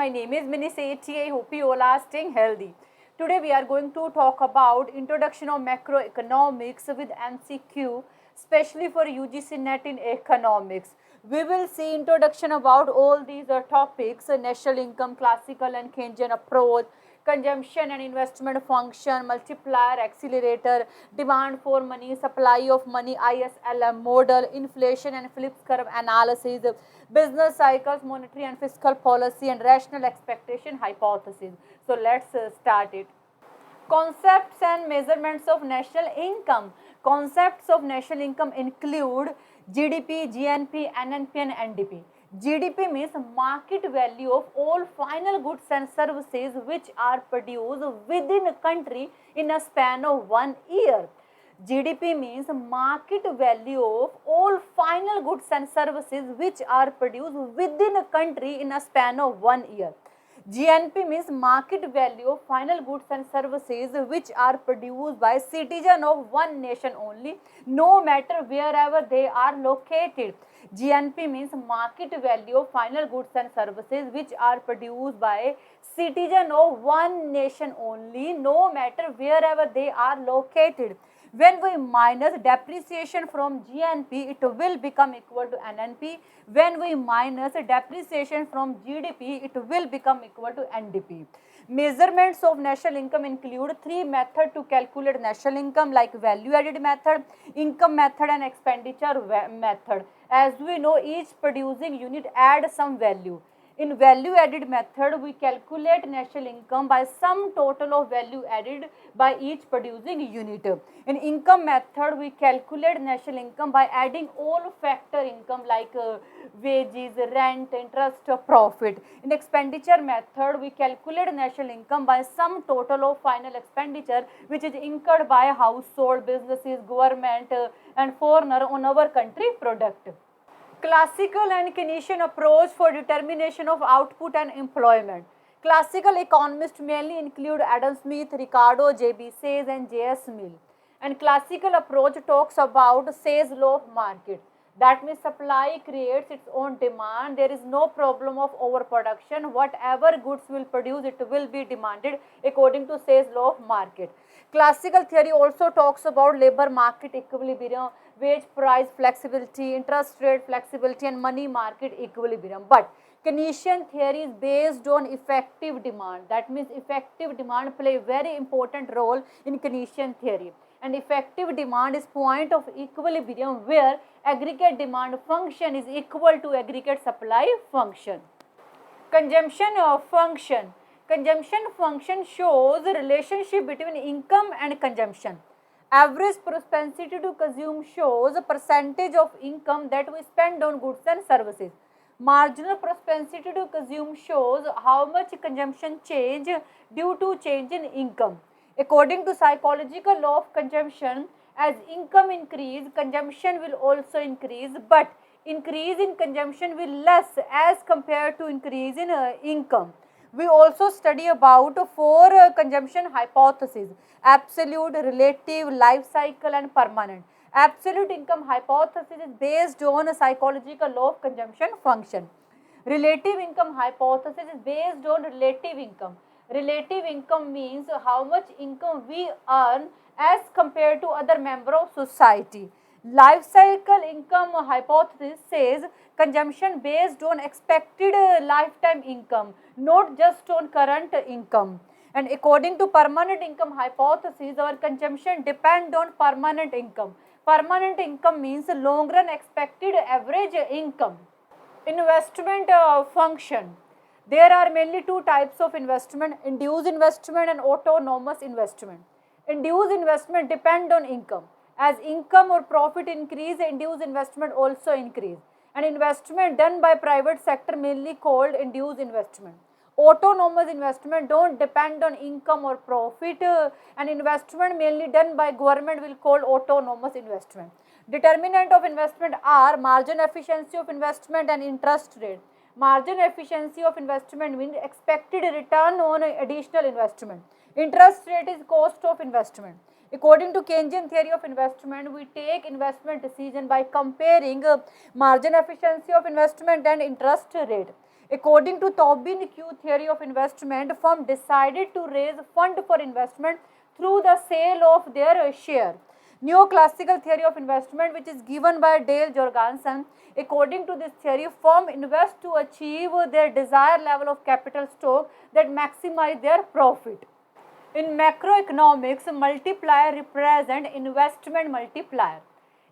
My name is Mini Sethi. I hope you all are staying healthy. Today we are going to talk about introduction of macroeconomics with MCQ, especially for UGC NET in economics. We will see introduction about all these topics: national income, classical and Keynesian approach, consumption and investment function, multiplier, accelerator, demand for money, supply of money, ISLM model, inflation and Phillips curve analysis, business cycles, monetary and fiscal policy, and rational expectation hypothesis. So let's start it. Concepts and measurements of national income. Concepts of national income include GDP, GNP, NNP, and NDP. GDP means market value of all final goods and services which are produced within a country in a span of 1 year. GDP means market value of all final goods and services which are produced within a country in a span of 1 year. GNP means market value of final goods and services which are produced by citizens of one nation only, no matter wherever they are located. GNP means market value of final goods and services which are produced by citizens of one nation only, no matter wherever they are located. When we minus depreciation from GNP, it will become equal to NNP. When we minus depreciation from GDP, it will become equal to NDP. Measurements of national income include three methods to calculate national income, like value added method, income method, and expenditure method. As we know, each producing unit adds some value. In value added method, we calculate national income by sum total of value added by each producing unit. In income method, we calculate national income by adding all factor income like wages, rent, interest, profit. In expenditure method, we calculate national income by sum total of final expenditure which is incurred by household, businesses, government, and foreigner on our country product. Classical and Keynesian approach for determination of output and employment. Classical economists mainly include Adam Smith, Ricardo, J.B. Sayce, and J.S. Mill. And classical approach talks about Say's law of market. That means supply creates its own demand. There is no problem of overproduction. Whatever goods will produce, it will be demanded according to Say's law of market. Classical theory also talks about labor market equilibrium, wage price flexibility, interest rate flexibility, and money market equilibrium. But Keynesian theory is based on effective demand. That means effective demand play a very important role in Keynesian theory. And effective demand is point of equilibrium where aggregate demand function is equal to aggregate supply function. Consumption function. Consumption function shows the relationship between income and consumption. Average propensity to consume shows a percentage of income that we spend on goods and services. Marginal propensity to consume shows how much consumption change due to change in income. According to psychological law of consumption, as income increase, consumption will also increase, but increase in consumption will less as compared to increase in income. We also study about four consumption hypotheses: absolute, relative, life cycle, and permanent. Absolute income hypothesis is based on a psychological law of consumption function. Relative income hypothesis is based on relative income. Relative income means how much income we earn as compared to other member of society. Life cycle income hypothesis says consumption based on expected lifetime income, not just on current income. And according to permanent income hypothesis, our consumption depend on permanent income. Permanent income means long run expected average income. Investment function. There are mainly two types of investment: induced investment and autonomous investment. Induced investment depend on income. As income or profit increase, induced investment also increase. An investment done by private sector mainly called induced investment. Autonomous investment don't depend on income or profit. An investment mainly done by government will call autonomous investment. Determinant of investment are margin efficiency of investment and interest rate. Margin efficiency of investment means expected return on additional investment. Interest rate is cost of investment. According to Keynesian theory of investment, we take investment decision by comparing margin efficiency of investment and interest rate. According to Tobin Q theory of investment, firm decided to raise fund for investment through the sale of their share. Neoclassical theory of investment, which is given by Dale Jorgensen, according to this theory, firm invest to achieve their desired level of capital stock that maximize their profit. In macroeconomics, multiplier represent investment multiplier.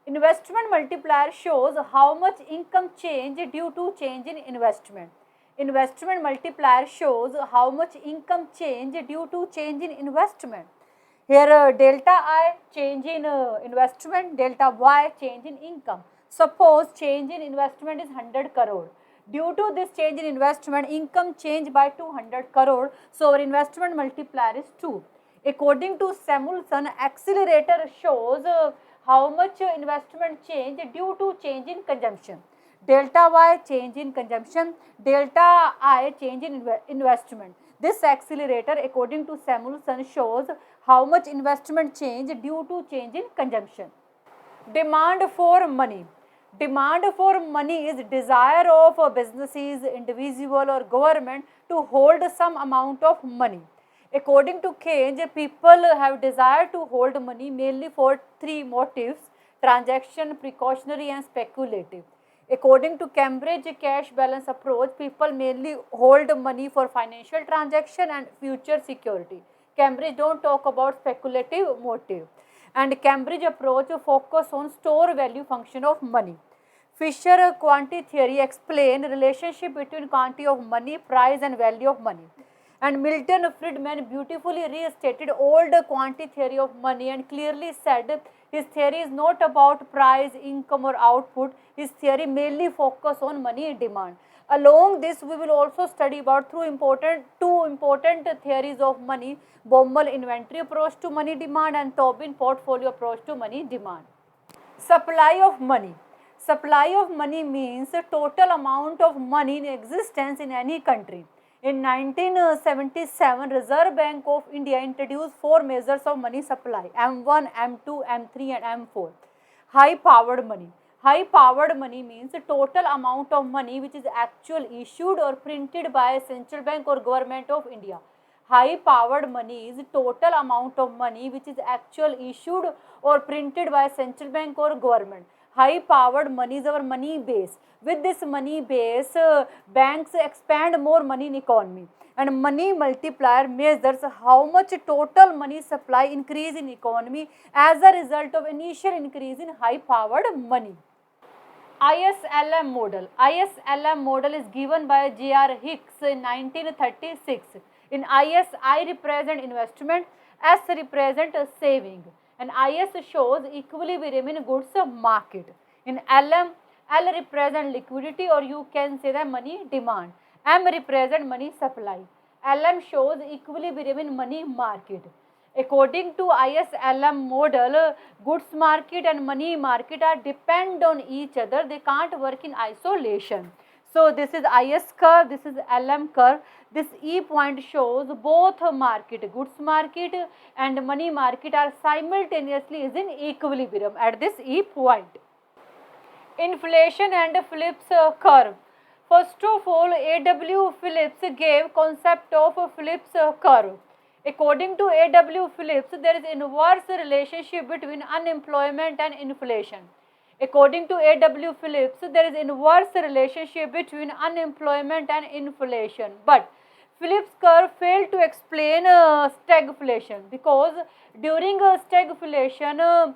Investment multiplier shows how much income change due to change in investment. Investment multiplier shows how much income change due to change in investment. Here delta I change in investment, delta Y change in income. Suppose change in investment is 100 crore. Due to this change in investment, income change by 200 crore. So our investment multiplier is 2. According to Samuelson, accelerator shows how much investment change due to change in consumption. Delta Y change in consumption, delta I change in investment. This accelerator, according to Samuelson, shows how much investment change due to change in consumption. Demand for money. Demand for money is desire of businesses, individual or government to hold some amount of money. According to Keynes, people have desire to hold money mainly for three motives: transaction, precautionary and speculative. According to Cambridge cash balance approach, people mainly hold money for financial transaction and future security. Cambridge don't talk about speculative motive. And Cambridge approach focus on store value function of money. Fisher quantity theory explain relationship between quantity of money, price and value of money. And Milton Friedman beautifully restated old quantity theory of money and clearly said his theory is not about price, income or output. His theory mainly focus on money demand. Along this, we will also study about two important theories of money: Baumol inventory approach to money demand and Tobin portfolio approach to money demand. Supply of money. Supply of money means the total amount of money in existence in any country. In 1977, Reserve Bank of India introduced four measures of money supply: M1, M2, M3 and M4. High powered money. High powered money means the total amount of money which is actually issued or printed by a central bank or government of India. High powered money is the total amount of money which is actually issued or printed by a central bank or government. High powered money is our money base. With this money base, banks expand more money in economy. And money multiplier measures how much total money supply increase in economy as a result of initial increase in high powered money. ISLM model. ISLM model is given by J.R. Hicks in 1936. In IS, I represent investment, S represent saving, and IS shows equilibrium in goods market. In LM, L represent liquidity, or you can say that money demand. M represent money supply. LM shows equilibrium in money market. According to ISLM model, goods market and money market are depend on each other. They can't work in isolation. So this is IS curve, this is LM curve. This E point shows both market, goods market and money market are simultaneously is in equilibrium at this E point. Inflation and Phillips curve. First of all, A.W. Phillips gave concept of Phillips curve. According to A.W. Phillips, there is inverse relationship between unemployment and inflation. According to A.W. Phillips, there is inverse relationship between unemployment and inflation. But Phillips curve failed to explain stagflation, because during stagflation,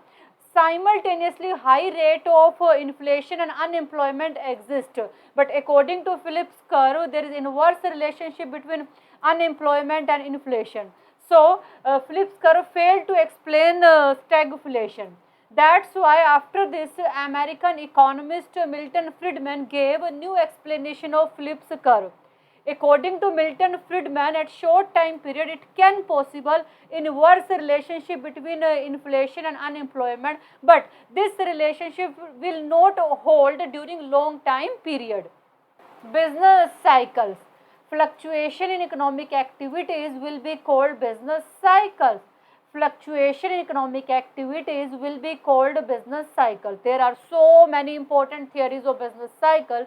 simultaneously high rate of inflation and unemployment exist. But according to Phillips curve, there is inverse relationship between unemployment and inflation. So Phillips curve failed to explain stagflation. That's why after this, American economist Milton Friedman gave a new explanation of Phillips curve. According to Milton Friedman, at short time period, it can possible inverse relationship between inflation and unemployment, but this relationship will not hold during long time period. Business cycles. Fluctuation in economic activities will be called business cycles. Fluctuation in economic activities will be called business cycle. There are so many important theories of business cycle.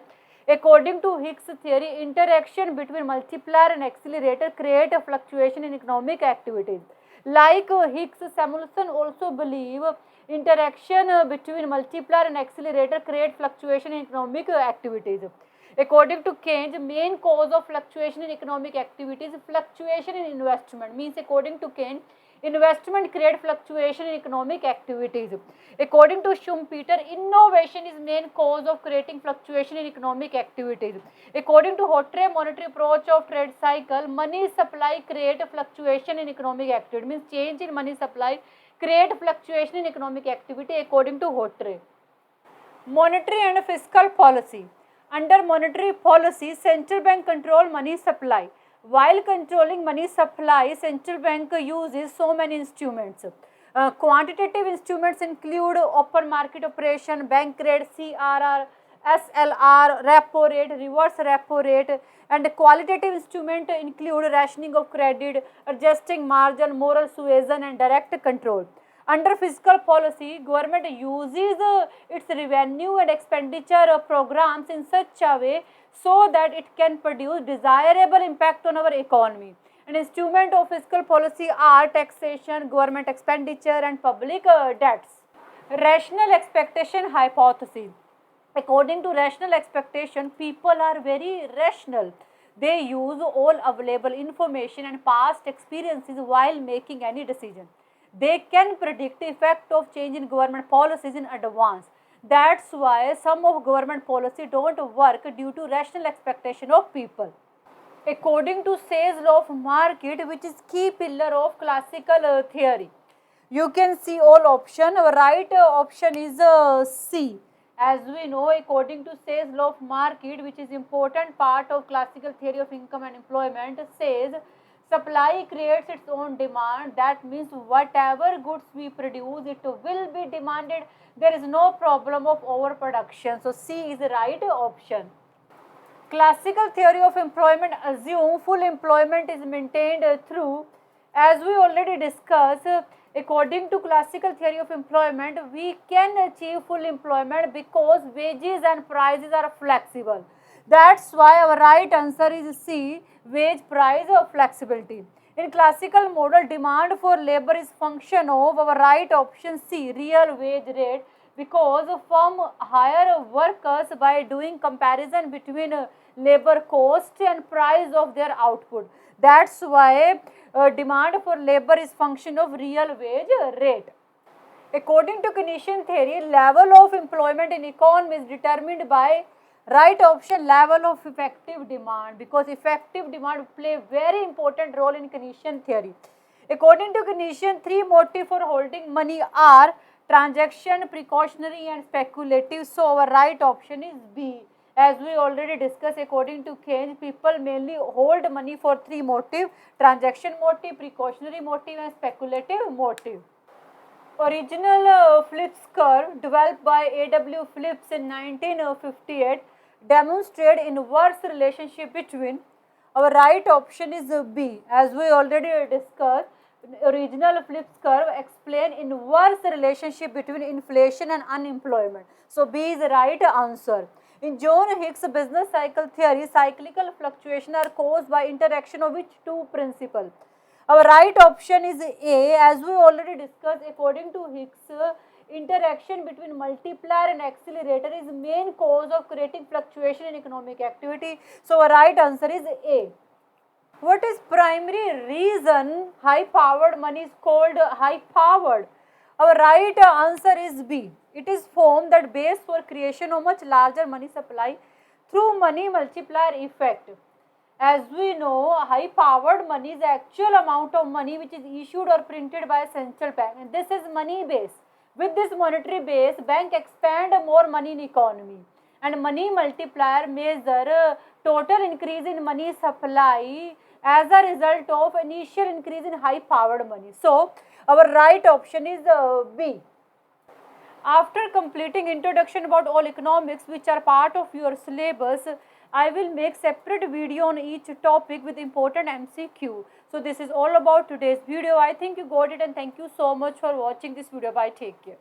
According to Hicks theory, interaction between multiplier and accelerator create a fluctuation in economic activities. Like Hicks, Samuelson also believe interaction between multiplier and accelerator create fluctuation in economic activities. According to Keynes, main cause of fluctuation in economic activities is fluctuation in investment. Means according to Keynes, investment create fluctuation in economic activities. According to Schumpeter, innovation is main cause of creating fluctuation in economic activities. According to Hotray monetary approach of trade cycle, money supply create fluctuation in economic activity. Means change in money supply create fluctuation in economic activity according to Hotray. Monetary and fiscal policy. Under monetary policy, central bank control money supply. While controlling money supply, central bank uses so many instruments. Quantitative instruments include open market operation, bank rate, CRR, SLR, repo rate, reverse repo rate, and qualitative instruments include rationing of credit, adjusting margin, moral suasion, and direct control. Under fiscal policy, government uses its revenue and expenditure programs in such a way so that it can produce desirable impact on our economy. An instrument of fiscal policy are taxation, government expenditure, and public debts. Rational expectation hypothesis. According to rational expectation, people are very rational. They use all available information and past experiences while making any decision. They can predict the effect of change in government policies in advance. That's why some of government policy don't work due to rational expectation of people. According to Say's law of market, which is key pillar of classical theory, you can see all option. Right option is C. As we know, according to Say's law of market, which is important part of classical theory of income and employment, says supply creates its own demand. That means whatever goods we produce, it will be demanded. There is no problem of overproduction. So C is the right option. Classical theory of employment assume full employment is maintained through, as we already discussed, according to classical theory of employment, we can achieve full employment because wages and prices are flexible. That's why our right answer is C, wage price flexibility. In classical model, demand for labor is function of our right option C, real wage rate, because firm hire workers by doing comparison between labor cost and price of their output. That's why demand for labor is function of real wage rate. According to Keynesian theory, level of employment in economy is determined by right option, level of effective demand, because effective demand play very important role in Keynesian theory. According to Keynesian, three motives for holding money are transaction, precautionary, and speculative. So our right option is B. As we already discussed, according to Keynes, people mainly hold money for three motives: transaction motive, precautionary motive, and speculative motive. Original Phillips curve developed by A.W. Phillips in 1958 demonstrate inverse relationship between. Our right option is B. As we already discussed, original Phillips curve explain inverse relationship between inflation and unemployment. So B is the right answer. In John Hicks business cycle theory, cyclical fluctuation are caused by interaction of which two principles? Our right option is A. As we already discussed, according to Hicks, interaction between multiplier and accelerator is main cause of creating fluctuation in economic activity. So our right answer is A. What is primary reason high powered money is called high powered? Our right answer is B. It is form that base for creation of much larger money supply through money multiplier effect. As we know, high powered money is the actual amount of money which is issued or printed by a central bank, and this is money base. With this monetary base, bank expand more money in economy, and money multiplier measure total increase in money supply as a result of initial increase in high powered money. So our right option is B. After completing introduction about all economics which are part of your syllabus, I will make separate video on each topic with important MCQ. So this is all about today's video. I think you got it, and thank you so much for watching this video. Bye, take care.